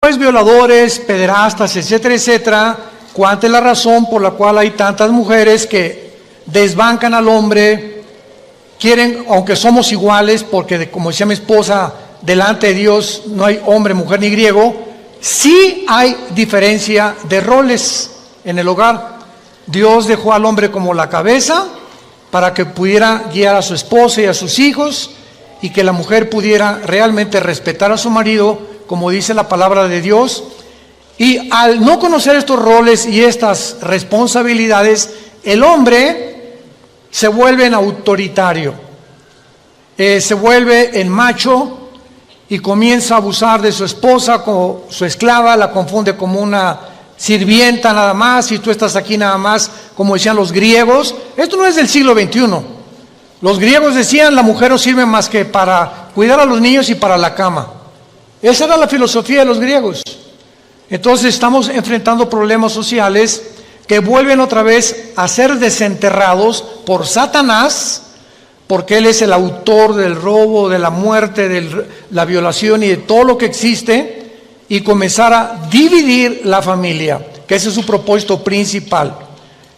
Pues violadores, pederastas, etcétera, etcétera. ¿Cuál es la razón por la cual hay tantas mujeres que desbancan al hombre? Quieren, aunque somos iguales, porque como decía mi esposa, delante de Dios no hay hombre, mujer ni griego, sí hay diferencia de roles en el hogar. Dios dejó al hombre como la cabeza para que pudiera guiar a su esposa y a sus hijos, y que la mujer pudiera realmente respetar a su marido, como dice la palabra de Dios. Y al no conocer estos roles y estas responsabilidades, el hombre se vuelve en autoritario, se vuelve en macho y comienza a abusar de su esposa como su esclava, la confunde como una sirvienta nada más, y tú estás aquí nada más, como decían los griegos. Esto no es del siglo XXI. Los griegos decían, la mujer no sirve más que para cuidar a los niños y para la cama. Esa era la filosofía de los griegos. Entonces estamos enfrentando problemas sociales que vuelven otra vez a ser desenterrados por Satanás, porque él es el autor del robo, de la muerte, de la violación y de todo lo que existe, y comenzar a dividir la familia, que ese es su propósito principal: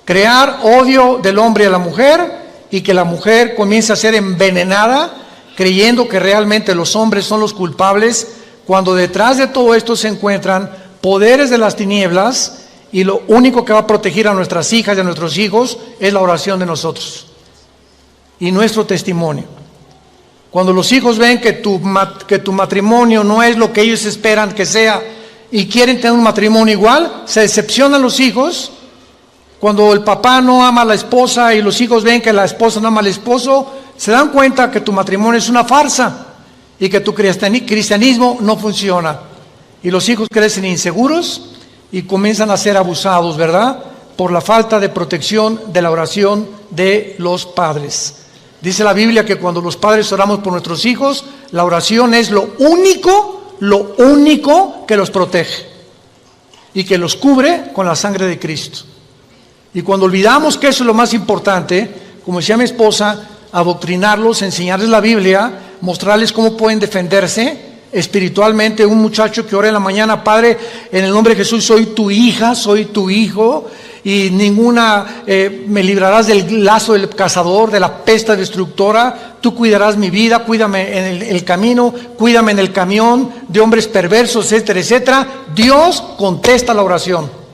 crear odio del hombre a la mujer, y que la mujer comience a ser envenenada creyendo que realmente los hombres son los culpables, cuando detrás de todo esto se encuentran poderes de las tinieblas, y lo único que va a proteger a nuestras hijas y a nuestros hijos es la oración de nosotros y nuestro testimonio. Cuando los hijos ven que tu matrimonio no es lo que ellos esperan que sea y quieren tener un matrimonio igual, se decepcionan los hijos. Cuando el papá no ama a la esposa y los hijos ven que la esposa no ama al esposo, se dan cuenta que tu matrimonio es una farsa y que tu cristianismo no funciona. Y los hijos crecen inseguros y comienzan a ser abusados, ¿verdad?, por la falta de protección de la oración de los padres. Dice la Biblia que cuando los padres oramos por nuestros hijos, la oración es lo único que los protege y que los cubre con la sangre de Cristo. Y cuando olvidamos que eso es lo más importante, como decía mi esposa, adoctrinarlos, enseñarles la Biblia, mostrarles cómo pueden defenderse espiritualmente. Un muchacho que ora en la mañana: Padre, en el nombre de Jesús soy tu hija, soy tu hijo, y me librarás del lazo del cazador, de la peste destructora. Tú cuidarás mi vida, cuídame en el camino, cuídame en el camión de hombres perversos, etcétera, etcétera. Dios contesta la oración.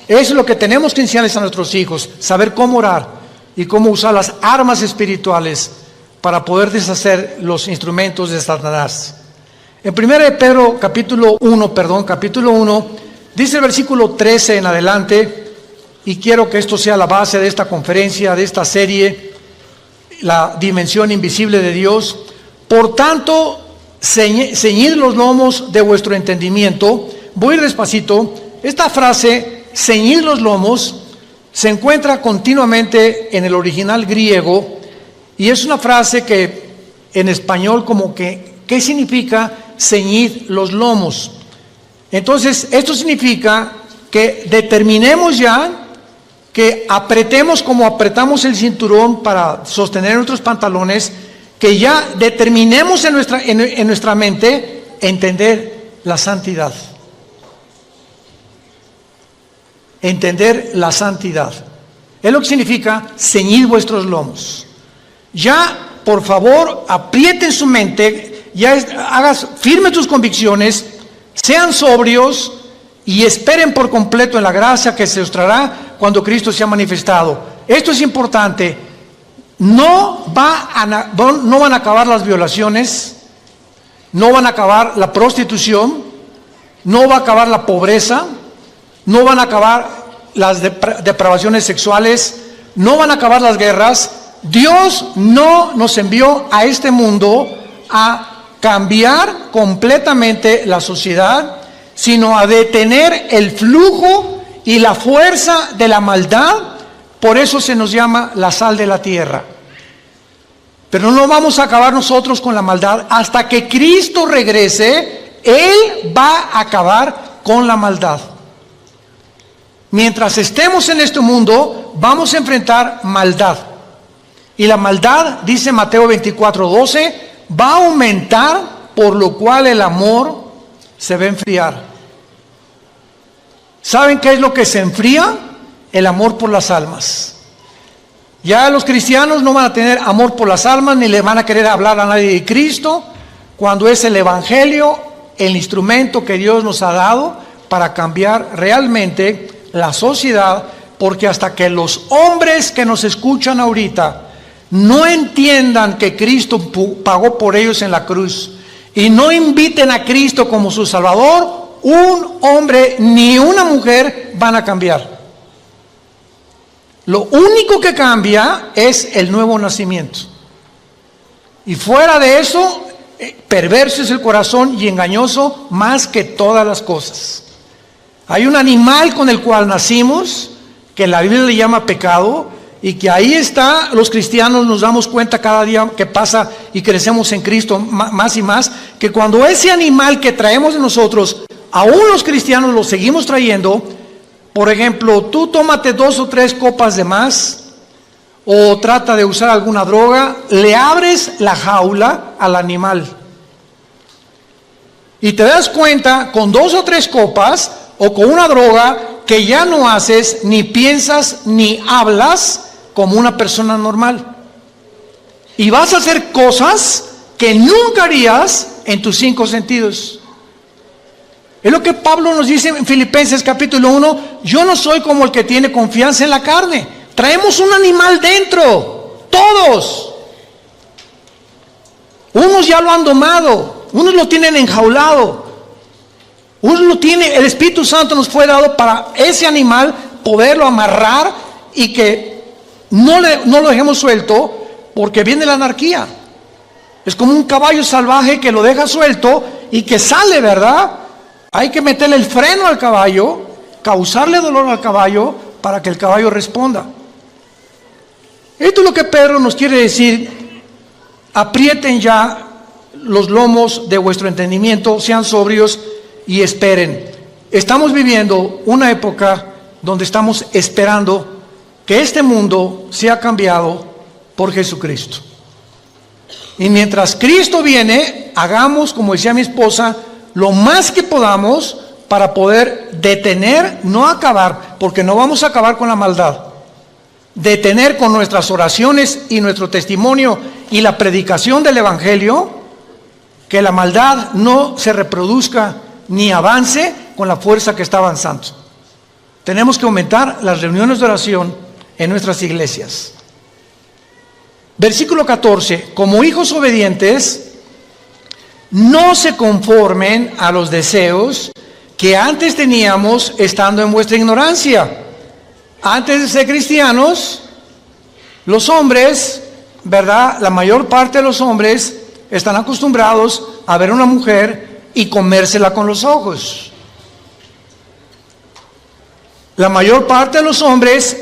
Eso es lo que tenemos que enseñarles a nuestros hijos: saber cómo orar y cómo usar las armas espirituales para poder deshacer los instrumentos de Satanás. En 1 Pedro capítulo 1, dice el versículo 13 en adelante, y quiero que esto sea la base de esta conferencia, de esta serie, la dimensión invisible de Dios. Por tanto, ceñid los lomos de vuestro entendimiento. Voy a ir despacito. Esta frase, ceñid los lomos, se encuentra continuamente en el original griego, y es una frase que en español como que, ¿qué significa ceñid los lomos? Entonces, esto significa que determinemos ya, que apretemos como apretamos el cinturón para sostener nuestros pantalones, que ya determinemos en nuestra mente entender la santidad. Entender la santidad. Es lo que significa ceñid vuestros lomos. Ya, por favor, aprieten su mente, firme tus convicciones, sean sobrios y esperen por completo en la gracia que se os traerá cuando Cristo sea manifestado. Esto es importante. No van a acabar las violaciones, no van a acabar la prostitución, no va a acabar la pobreza, no van a acabar las depravaciones sexuales, no van a acabar las guerras. Dios no nos envió a este mundo a cambiar completamente la sociedad, sino a detener el flujo y la fuerza de la maldad. Por eso se nos llama la sal de la tierra. Pero no vamos a acabar nosotros con la maldad. Hasta que Cristo regrese, Él va a acabar con la maldad. Mientras estemos en este mundo, vamos a enfrentar maldad. Y la maldad, dice Mateo 24:12, va a aumentar, por lo cual el amor se va a enfriar. ¿Saben qué es lo que se enfría? El amor por las almas. Ya los cristianos no van a tener amor por las almas, ni le van a querer hablar a nadie de Cristo, cuando es el Evangelio el instrumento que Dios nos ha dado para cambiar realmente la sociedad, porque hasta que los hombres que nos escuchan ahorita no entiendan que Cristo pagó por ellos en la cruz y no inviten a Cristo como su Salvador, un hombre ni una mujer van a cambiar. Lo único que cambia es el nuevo nacimiento. Y fuera de eso, perverso es el corazón y engañoso más que todas las cosas. Hay un animal con el cual nacimos, que la Biblia le llama pecado, y que ahí está, los cristianos nos damos cuenta cada día que pasa y crecemos en Cristo más y más, que cuando ese animal que traemos de nosotros, aún los cristianos lo seguimos trayendo. Por ejemplo, tú tómate 2 o 3 copas de más, o trata de usar alguna droga, le abres la jaula al animal. Y te das cuenta con 2 o 3 copas, o con una droga, que ya no haces, ni piensas, ni hablas como una persona normal. Y vas a hacer cosas que nunca harías en tus 5 sentidos. Es lo que Pablo nos dice en Filipenses capítulo 1, yo no soy como el que tiene confianza en la carne. Traemos un animal dentro, todos. Unos ya lo han domado, unos lo tienen enjaulado, unos lo tiene, el Espíritu Santo nos fue dado para ese animal poderlo amarrar y que no lo dejemos suelto, porque viene la anarquía. Es como un caballo salvaje que lo deja suelto y que sale, ¿verdad? Hay que meterle el freno al caballo, causarle dolor al caballo para que el caballo responda. Esto es lo que Pedro nos quiere decir: aprieten ya los lomos de vuestro entendimiento, sean sobrios y esperen. Estamos viviendo una época donde estamos esperando que este mundo sea cambiado por Jesucristo. Y mientras Cristo viene, hagamos, como decía mi esposa, lo más que podamos para poder detener, no acabar, porque no vamos a acabar con la maldad, detener con nuestras oraciones y nuestro testimonio y la predicación del Evangelio, que la maldad no se reproduzca ni avance con la fuerza que está avanzando. Tenemos que aumentar las reuniones de oración en nuestras iglesias. Versículo 14, como hijos obedientes, no se conformen a los deseos que antes teníamos estando en vuestra ignorancia. Antes de ser cristianos, los hombres, ¿verdad? La mayor parte de los hombres están acostumbrados a ver a una mujer y comérsela con los ojos. La mayor parte de los hombres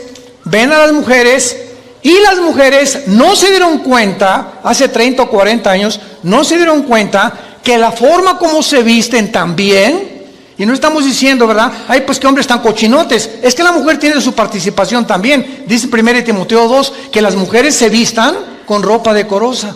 ven a las mujeres y las mujeres no se dieron cuenta, hace 30 o 40 años, no se dieron cuenta que la forma como se visten también, y no estamos diciendo, ¿verdad? Ay, pues qué hombres tan cochinotes. Es que la mujer tiene su participación también. Dice 1 Timoteo 2 que las mujeres se vistan con ropa decorosa.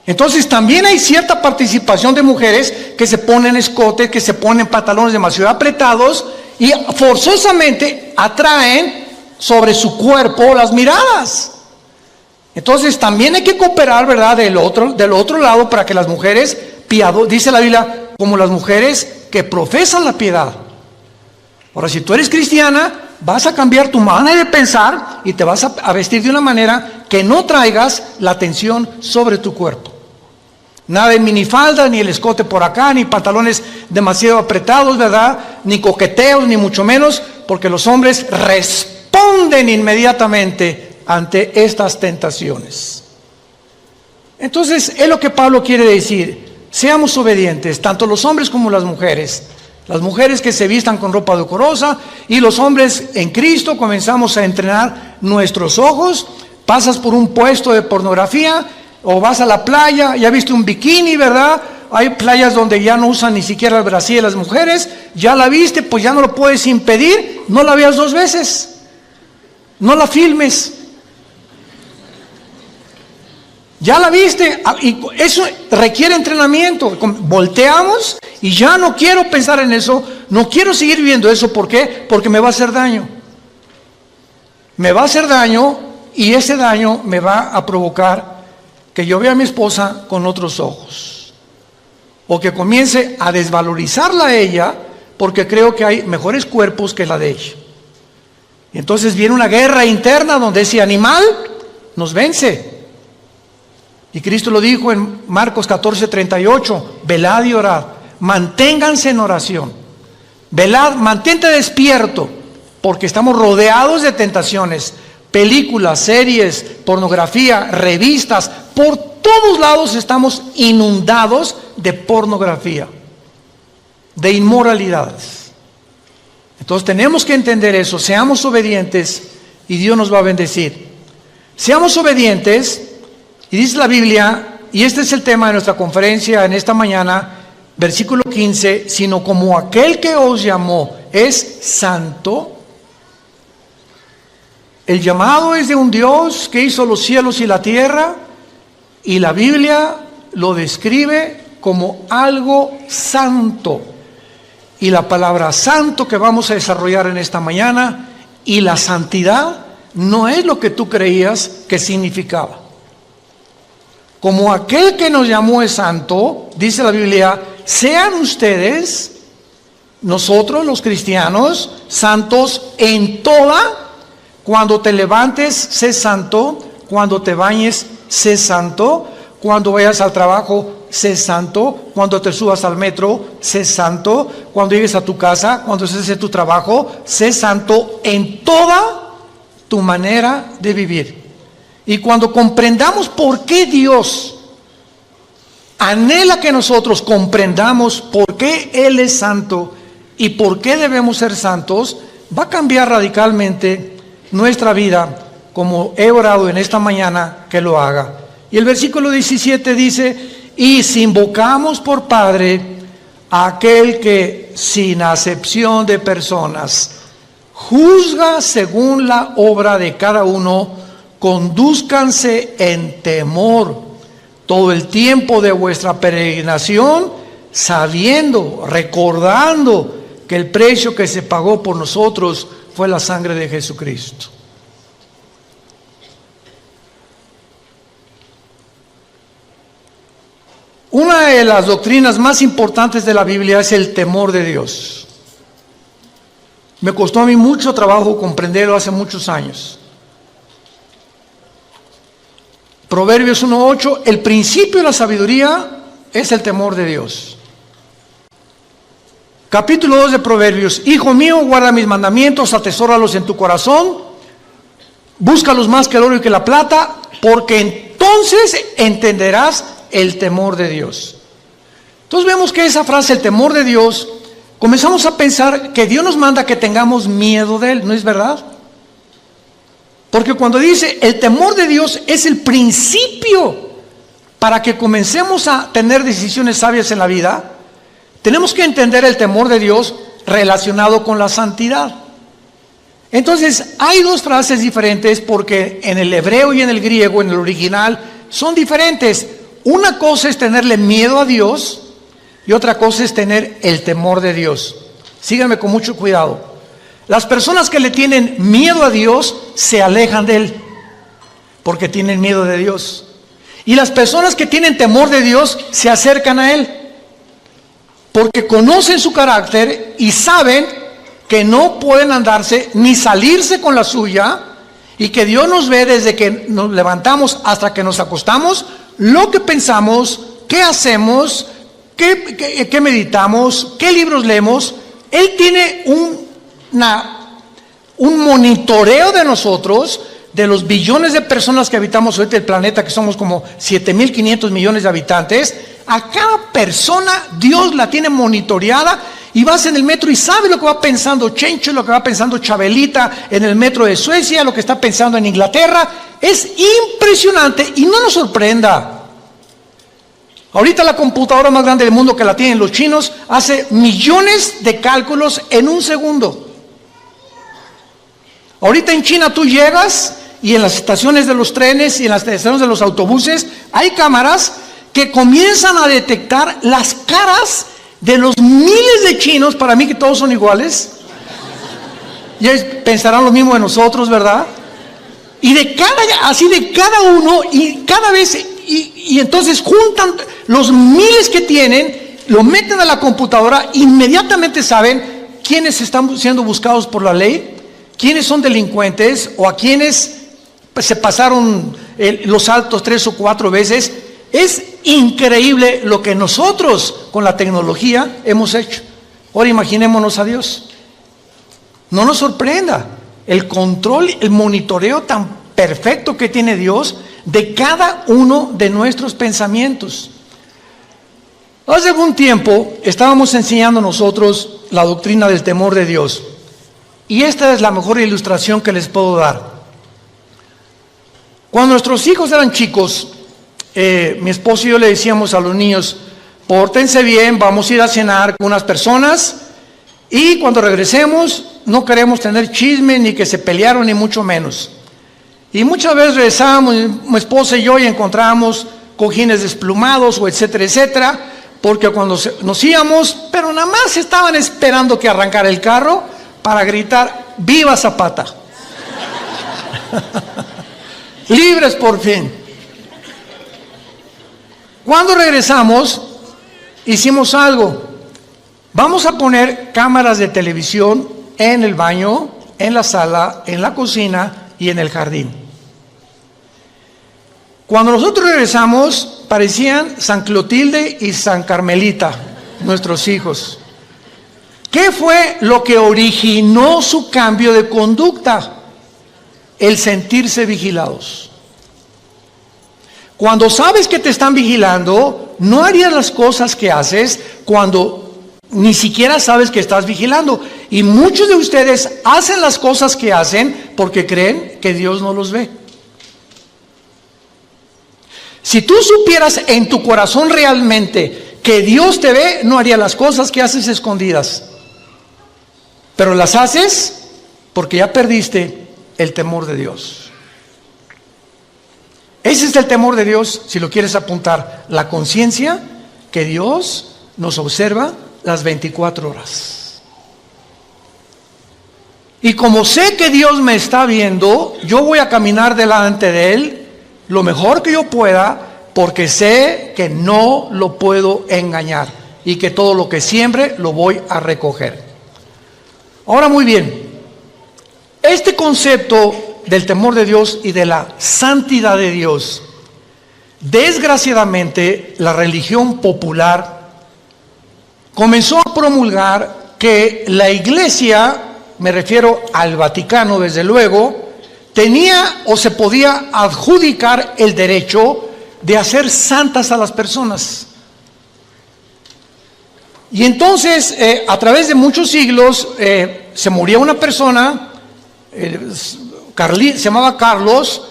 Entonces también hay cierta participación de mujeres que se ponen escotes, que se ponen pantalones demasiado apretados y forzosamente atraen sobre su cuerpo las miradas. Entonces también hay que cooperar, ¿verdad? Del otro lado, para que las mujeres dice la Biblia, como las mujeres que profesan la piedad. Ahora, si tú eres cristiana, vas a cambiar tu manera de pensar y te vas a vestir de una manera que no traigas la atención sobre tu cuerpo. Nada de minifalda, ni el escote por acá, ni pantalones demasiado apretados, ¿verdad? Ni coqueteos, ni mucho menos, porque los hombres responden inmediatamente ante estas tentaciones. Entonces, es lo que Pablo quiere decir: seamos obedientes, tanto los hombres como las mujeres que se vistan con ropa decorosa, y los hombres en Cristo comenzamos a entrenar nuestros ojos. Pasas por un puesto de pornografía o vas a la playa, ya viste un bikini, ¿verdad? Hay playas donde ya no usan ni siquiera el brasier las mujeres, ya la viste, pues ya no lo puedes impedir, no la veas 2 veces, no la filmes. Ya la viste, y eso requiere entrenamiento. Volteamos y ya no quiero pensar en eso, no quiero seguir viendo eso. ¿Por qué? Porque me va a hacer daño. Me va a hacer daño y ese daño me va a provocar que yo vea a mi esposa con otros ojos. O que comience a desvalorizarla a ella porque creo que hay mejores cuerpos que la de ella. Y entonces viene una guerra interna donde ese animal nos vence. Y Cristo lo dijo en Marcos 14:38, velad y orad, manténganse en oración, velad, mantente despierto, porque estamos rodeados de tentaciones, películas, series, pornografía, revistas, por todos lados estamos inundados de pornografía, de inmoralidades. Entonces tenemos que entender eso, seamos obedientes y Dios nos va a bendecir. Seamos obedientes. Y dice la Biblia, y este es el tema de nuestra conferencia en esta mañana, versículo 15, sino como aquel que os llamó es santo. El llamado es de un Dios que hizo los cielos y la tierra, y la Biblia lo describe como algo santo. Y la palabra santo que vamos a desarrollar en esta mañana, y la santidad, no es lo que tú creías que significaba. Como aquel que nos llamó es santo, dice la Biblia, sean ustedes, nosotros los cristianos, santos en toda. Cuando te levantes, sé santo. Cuando te bañes, sé santo. Cuando vayas al trabajo, sé santo. Cuando te subas al metro, sé santo. Cuando llegues a tu casa, cuando estés en tu trabajo, sé santo en toda tu manera de vivir. Y cuando comprendamos por qué Dios anhela que nosotros comprendamos por qué Él es santo y por qué debemos ser santos, va a cambiar radicalmente nuestra vida, como he orado en esta mañana que lo haga. Y el versículo 17 dice, y si invocamos por Padre a aquel que sin acepción de personas juzga según la obra de cada uno, condúzcanse en temor todo el tiempo de vuestra peregrinación, sabiendo, recordando que el precio que se pagó por nosotros fue la sangre de Jesucristo. Una de las doctrinas más importantes de la Biblia es el temor de Dios. Me costó a mí mucho trabajo comprenderlo hace muchos años. Proverbios 1:8, el principio de la sabiduría es el temor de Dios. Capítulo 2 de Proverbios, hijo mío, guarda mis mandamientos, atesóralos en tu corazón, búscalos más que el oro y que la plata, porque entonces entenderás el temor de Dios. Entonces vemos que esa frase, el temor de Dios, comenzamos a pensar que Dios nos manda que tengamos miedo de Él, ¿no es verdad? Porque cuando dice el temor de Dios es el principio para que comencemos a tener decisiones sabias en la vida, tenemos que entender el temor de Dios relacionado con la santidad. Entonces hay dos frases diferentes porque en el hebreo y en el griego, en el original, son diferentes. Una cosa es tenerle miedo a Dios y otra cosa es tener el temor de Dios. Síganme con mucho cuidado. Las personas que le tienen miedo a Dios se alejan de Él porque tienen miedo de Dios. Y las personas que tienen temor de Dios se acercan a Él porque conocen su carácter y saben que no pueden andarse ni salirse con la suya, y que Dios nos ve desde que nos levantamos hasta que nos acostamos, lo que pensamos, qué hacemos, qué meditamos, qué libros leemos. Él tiene un monitoreo de nosotros, de los billones de personas que habitamos ahorita el planeta, que somos como 7.500 millones de habitantes. A cada persona Dios la tiene monitoreada, y vas en el metro y sabes lo que va pensando Chencho, lo que va pensando Chabelita en el metro de Suecia, lo que está pensando en Inglaterra. Es impresionante y no nos sorprenda. Ahorita la computadora más grande del mundo, que la tienen los chinos, hace millones de cálculos en un segundo. Ahorita en China tú llegas y en las estaciones de los trenes y en las estaciones de los autobuses hay cámaras que comienzan a detectar las caras de los miles de chinos, para mí que todos son iguales. Y pensarán lo mismo de nosotros, ¿verdad? Y de cada uno, y cada vez, y entonces juntan los miles que tienen, lo meten a la computadora, inmediatamente saben quiénes están siendo buscados por la ley, quiénes son delincuentes, o a quienes se pasaron los altos 3 o 4 veces. Es increíble lo que nosotros con la tecnología hemos hecho. Ahora imaginémonos a Dios. No nos sorprenda el control, el monitoreo tan perfecto que tiene Dios de cada uno de nuestros pensamientos. Hace algún tiempo estábamos enseñando nosotros la doctrina del temor de Dios, y esta es la mejor ilustración que les puedo dar. Cuando nuestros hijos eran chicos, mi esposo y yo le decíamos a los niños: pórtense bien, vamos a ir a cenar con unas personas, y cuando regresemos no queremos tener chisme, ni que se pelearon, ni mucho menos. Y muchas veces regresábamos, mi esposa y yo, y encontrábamos cojines desplumados, o etcétera, etcétera, porque cuando nos íbamos, pero nada más estaban esperando que arrancara el carro para gritar: ¡viva Zapata! Libres por fin. Cuando regresamos, hicimos algo. Vamos a poner cámaras de televisión en el baño, en la sala, en la cocina y en el jardín. Cuando nosotros regresamos, parecían San Clotilde y San Carmelita, nuestros hijos. ¿Qué fue lo que originó su cambio de conducta? El sentirse vigilados. Cuando sabes que te están vigilando, no harías las cosas que haces cuando ni siquiera sabes que estás vigilando. Y muchos de ustedes hacen las cosas que hacen porque creen que Dios no los ve. Si tú supieras en tu corazón realmente que Dios te ve, no harías las cosas que haces escondidas. Pero las haces porque ya perdiste el temor de Dios. Ese es el temor de Dios, si lo quieres apuntar. La conciencia que Dios nos observa las 24 horas. Y como sé que Dios me está viendo, yo voy a caminar delante de Él lo mejor que yo pueda, porque sé que no lo puedo engañar y que todo lo que siembre lo voy a recoger. Ahora, muy bien, este concepto del temor de Dios y de la santidad de Dios, desgraciadamente la religión popular comenzó a promulgar que la Iglesia, me refiero al Vaticano desde luego, tenía o se podía adjudicar el derecho de hacer santas a las personas. Y entonces, a través de muchos siglos, se moría una persona, se llamaba Carlos,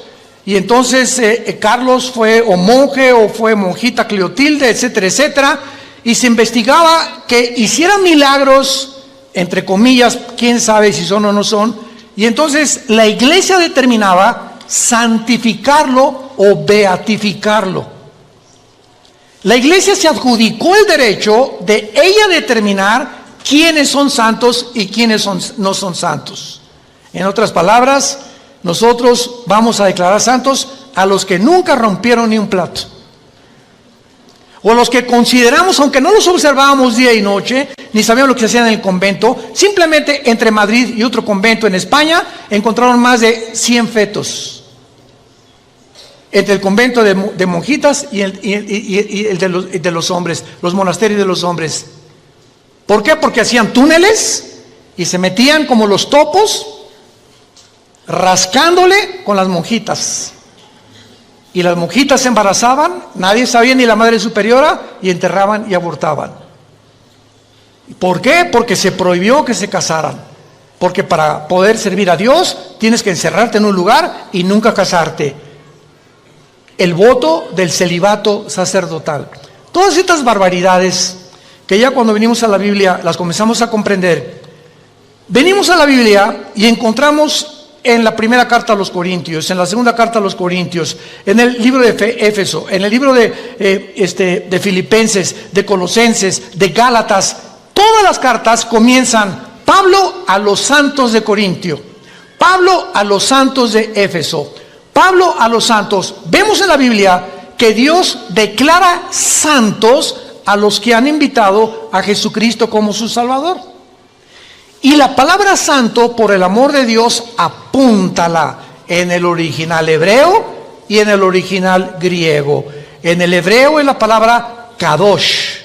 y entonces Carlos fue o monje o fue monjita Clotilde, etcétera, etcétera, y se investigaba que hiciera milagros, entre comillas, quién sabe si son o no son, y entonces la Iglesia determinaba santificarlo o beatificarlo. La Iglesia se adjudicó el derecho de ella determinar quiénes son santos y quiénes no son santos. En otras palabras, nosotros vamos a declarar santos a los que nunca rompieron ni un plato, o los que consideramos, aunque no los observábamos día y noche, ni sabíamos lo que se hacía en el convento. Simplemente entre Madrid y otro convento en España encontraron más de 100 fetos, entre el convento de monjitas y el de los hombres, los monasterios de los hombres. ¿Por qué? Porque hacían túneles y se metían como los topos, rascándole con las monjitas. Y las monjitas se embarazaban, nadie sabía, ni la madre superiora, y enterraban y abortaban. ¿Por qué? Porque se prohibió que se casaran. Porque para poder servir a Dios tienes que encerrarte en un lugar y nunca casarte. El voto del celibato sacerdotal. Todas estas barbaridades que ya cuando venimos a la Biblia las comenzamos a comprender. Venimos a la Biblia y encontramos en la primera carta a los Corintios, en la segunda carta a los Corintios, en el libro de Éfeso, en el libro de Filipenses, de Colosenses, de Gálatas, todas las cartas comienzan: Pablo a los santos de Corintio, Pablo a los santos de Éfeso, Pablo a los santos. Vemos en la Biblia que Dios declara santos a los que han invitado a Jesucristo como su Salvador. Y la palabra santo, por el amor de Dios, apúntala en el original hebreo y en el original griego. En el hebreo es la palabra kadosh,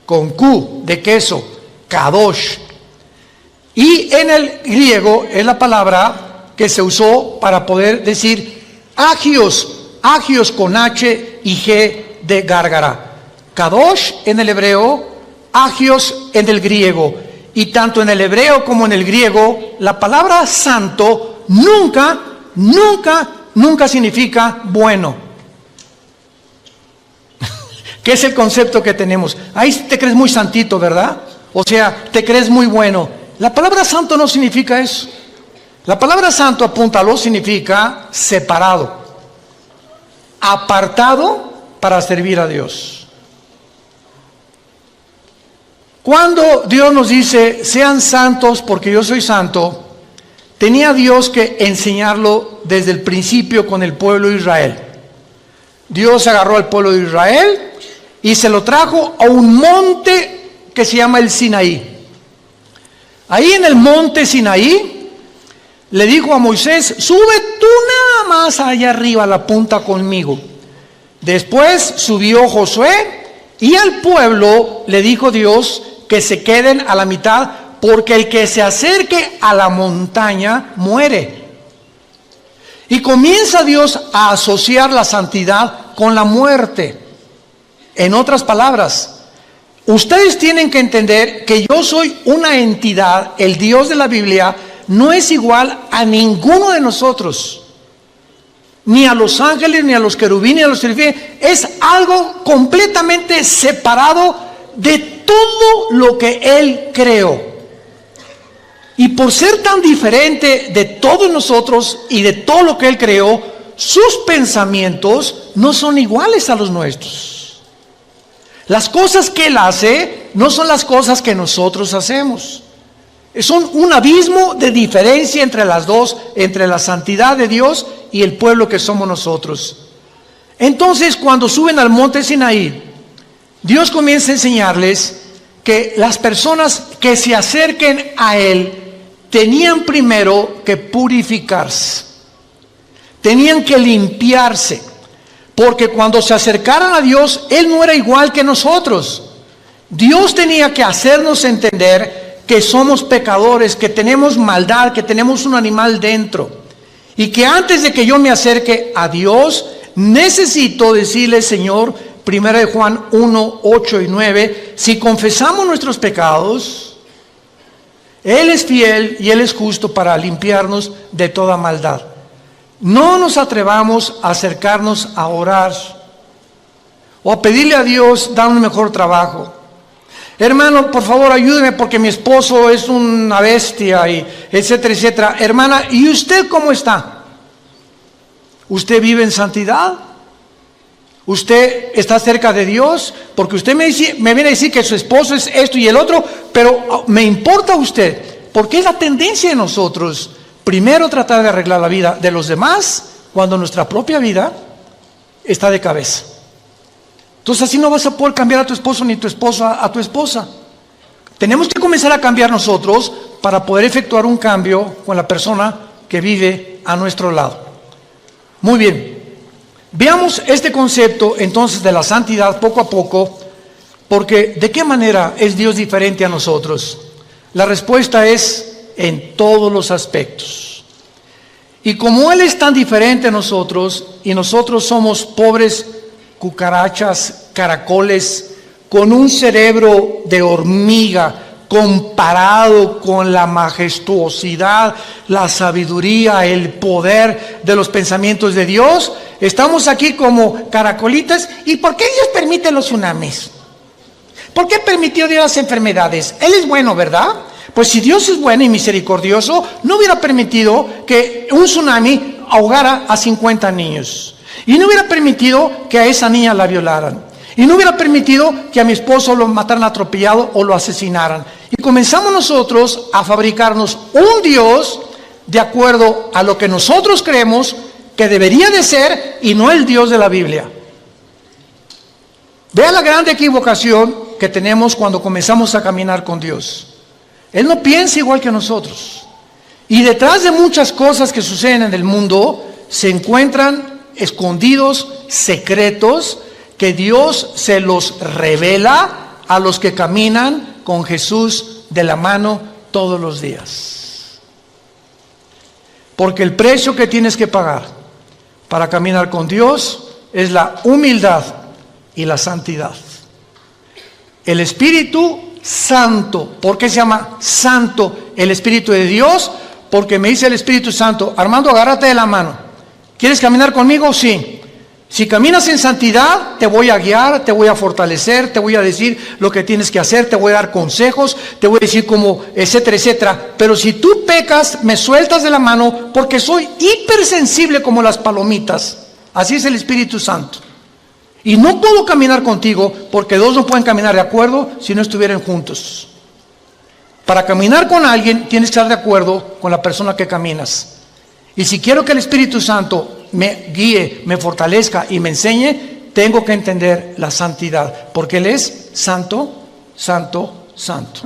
con Q de queso, kadosh. Y en el griego es la palabra que se usó para poder decir agios, agios con H y G de gárgara. Kadosh en el hebreo, agios en el griego. Y tanto en el hebreo como en el griego, la palabra santo nunca significa bueno. ¿Qué es el concepto que tenemos? Ahí te crees muy santito, ¿verdad? O sea, te crees muy bueno. La palabra santo no significa eso. La palabra santo, apúntalo, significa separado, apartado para servir a Dios. Cuando Dios nos dice, sean santos porque yo soy santo, tenía Dios que enseñarlo desde el principio con el pueblo de Israel. Dios agarró al pueblo de Israel y se lo trajo a un monte que se llama el Sinaí. Ahí en el monte Sinaí le dijo a Moisés: sube tú nada más allá arriba a la punta conmigo. Después subió Josué y al pueblo le dijo Dios que se queden a la mitad, porque el que se acerque a la montaña muere. Y comienza Dios a asociar la santidad con la muerte. En otras palabras, ustedes tienen que entender que yo soy una entidad, el Dios de la Biblia no es igual a ninguno de nosotros, ni a los ángeles, ni a los querubines, ni a los serafines. Es algo completamente separado de todo lo que Él creó. Y por ser tan diferente de todos nosotros y de todo lo que Él creó, sus pensamientos no son iguales a los nuestros. Las cosas que Él hace no son las cosas que nosotros hacemos. Son un abismo de diferencia entre las dos, entre la santidad de Dios y el pueblo que somos nosotros. Entonces, cuando suben al monte Sinaí, Dios comienza a enseñarles que las personas que se acerquen a Él tenían primero que purificarse, tenían que limpiarse, porque cuando se acercaran a Dios, Él no era igual que nosotros. Dios tenía que hacernos entender que somos pecadores, que tenemos maldad, que tenemos un animal dentro, y que antes de que yo me acerque a Dios, necesito decirle: Señor, 1 de Juan 1, 8 y 9, si confesamos nuestros pecados, Él es fiel y Él es justo para limpiarnos de toda maldad. No nos atrevamos a acercarnos a orar o a pedirle a Dios dar un mejor trabajo. Hermano, por favor, ayúdeme porque mi esposo es una bestia, y etcétera, etcétera. Hermana, ¿y usted cómo está? ¿Usted vive en santidad? ¿Usted está cerca de Dios? Porque usted me viene a decir que su esposo es esto y el otro, pero me importa a usted, porque es la tendencia de nosotros primero tratar de arreglar la vida de los demás cuando nuestra propia vida está de cabeza. Entonces así no vas a poder cambiar a tu esposo ni tu esposa a tu esposa. Tenemos que comenzar a cambiar nosotros para poder efectuar un cambio con la persona que vive a nuestro lado. Muy bien. Veamos este concepto entonces de la santidad poco a poco, porque ¿de qué manera es Dios diferente a nosotros? La respuesta es en todos los aspectos. Y como Él es tan diferente a nosotros, y nosotros somos pobres cucarachas, caracoles, con un cerebro de hormiga, comparado con la majestuosidad, la sabiduría, el poder de los pensamientos de Dios, estamos aquí como caracolitas. ¿Y por qué Dios permite los tsunamis? ¿Por qué permitió Dios las enfermedades? Él es bueno, ¿verdad? Pues si Dios es bueno y misericordioso, no hubiera permitido que un tsunami ahogara a 50 niños. Y no hubiera permitido que a esa niña la violaran. Y no hubiera permitido que a mi esposo lo mataran atropellado o lo asesinaran. Y comenzamos nosotros a fabricarnos un Dios de acuerdo a lo que nosotros creemos que debería de ser y no el Dios de la Biblia. Vea la gran equivocación que tenemos cuando comenzamos a caminar con Dios. Él no piensa igual que nosotros. Y detrás de muchas cosas que suceden en el mundo se encuentran escondidos secretos que Dios se los revela a los que caminan con Jesús de la mano todos los días. Porque el precio que tienes que pagar para caminar con Dios es la humildad y la santidad. El Espíritu Santo. ¿Por qué se llama Santo el Espíritu de Dios? Porque me dice el Espíritu Santo: Armando, agárrate de la mano. ¿Quieres caminar conmigo? Sí. Si caminas en santidad, te voy a guiar, te voy a fortalecer, te voy a decir lo que tienes que hacer, te voy a dar consejos, te voy a decir cómo, etcétera, etcétera. Pero si tú pecas, me sueltas de la mano, porque soy hipersensible como las palomitas. Así es el Espíritu Santo. Y no puedo caminar contigo, porque dos no pueden caminar de acuerdo si no estuvieran juntos. Para caminar con alguien, tienes que estar de acuerdo con la persona que caminas. Y si quiero que el Espíritu Santo me guíe, me fortalezca y me enseñe, tengo que entender la santidad, porque Él es santo, santo, santo.